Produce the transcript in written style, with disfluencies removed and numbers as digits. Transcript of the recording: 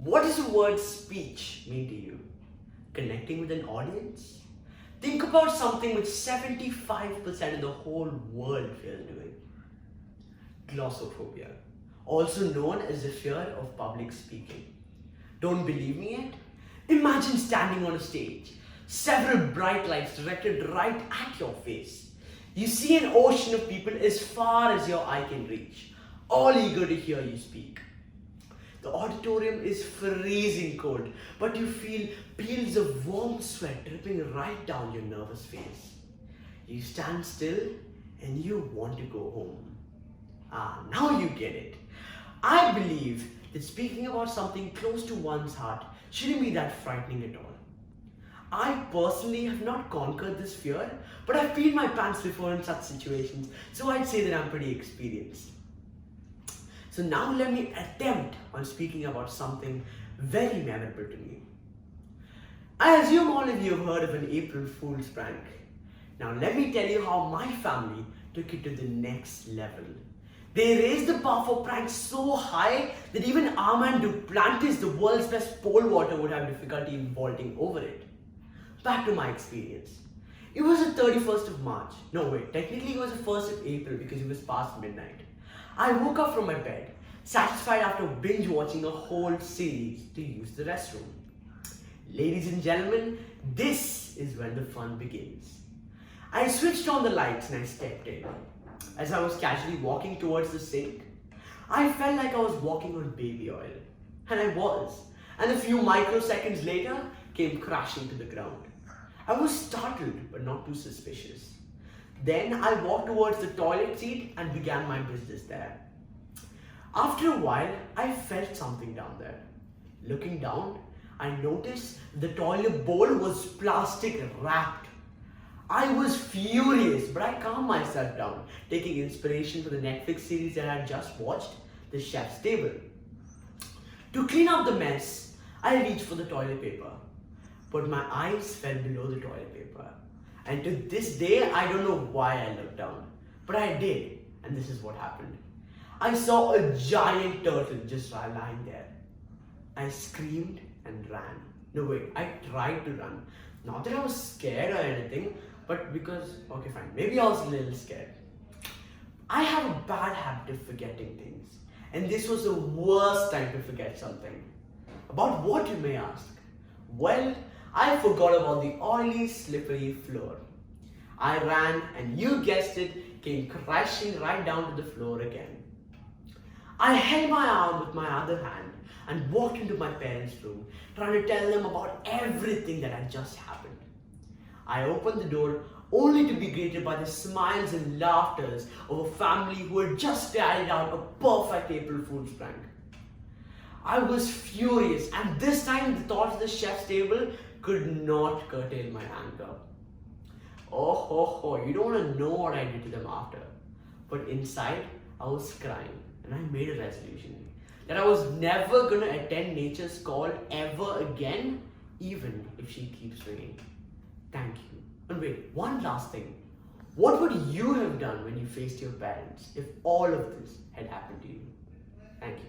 What does the word speech mean to you? Connecting with an audience? Think about something which 75% of the whole world fears doing. Glossophobia, also known as the fear of public speaking. Don't believe me yet? Imagine standing on a stage, several bright lights directed right at your face. You see an ocean of people as far as your eye can reach, all eager to hear you speak. The auditorium is freezing cold, but you feel peels of warm sweat dripping right down your nervous face. You stand still and you want to go home. Now you get it. I believe that speaking about something close to one's heart shouldn't be that frightening at all. I personally have not conquered this fear, but I've peed my pants before in such situations, so I'd say that I'm pretty experienced. So now let me attempt on speaking about something very memorable to me. I assume all of you have heard of an April Fool's prank. Now let me tell you how my family took it to the next level. They raised the bar for pranks so high that even Armand Duplantis, the world's best pole vaulter, would have difficulty in vaulting over it. Back to my experience. It was the 31st of March. No wait, technically it was the 1st of April because it was past midnight. I woke up from my bed, satisfied after binge watching a whole series to use the restroom. Ladies and gentlemen, this is when the fun begins. I switched on the lights and I stepped in. As I was casually walking towards the sink, I felt like I was walking on baby oil. And I was. And a few microseconds later, came crashing to the ground. I was startled, but not too suspicious. Then I walked towards the toilet seat and began my business there. After a while, I felt something down there. Looking down, I noticed the toilet bowl was plastic wrapped. I was furious, but I calmed myself down, taking inspiration from the Netflix series that I had just watched, The Chef's Table. To clean up the mess, I reached for the toilet paper, but my eyes fell below the toilet paper. And to this day, I don't know why I looked down, but I did, and this is what happened. I saw a giant turtle just lying there. I screamed and ran. No wait, I tried to run. Not that I was scared or anything, but because, okay fine, maybe I was a little scared. I have a bad habit of forgetting things, and this was the worst time to forget something. About what, you may ask? Well, I forgot about the oily, slippery floor. I ran and you guessed it, came crashing right down to the floor again. I held my arm with my other hand and walked into my parents' room, trying to tell them about everything that had just happened. I opened the door only to be greeted by the smiles and laughters of a family who had just carried out a perfect April Fool's prank. I was furious, and this time the thoughts of the chef's table could not curtail my anger. Oh ho ho, you don't want to know what I did to them after. But inside, I was crying, and I made a resolution that I was never gonna attend nature's call ever again, even if she keeps ringing. Thank you. And wait, one last thing. What would you have done when you faced your parents if all of this had happened to you? Thank you.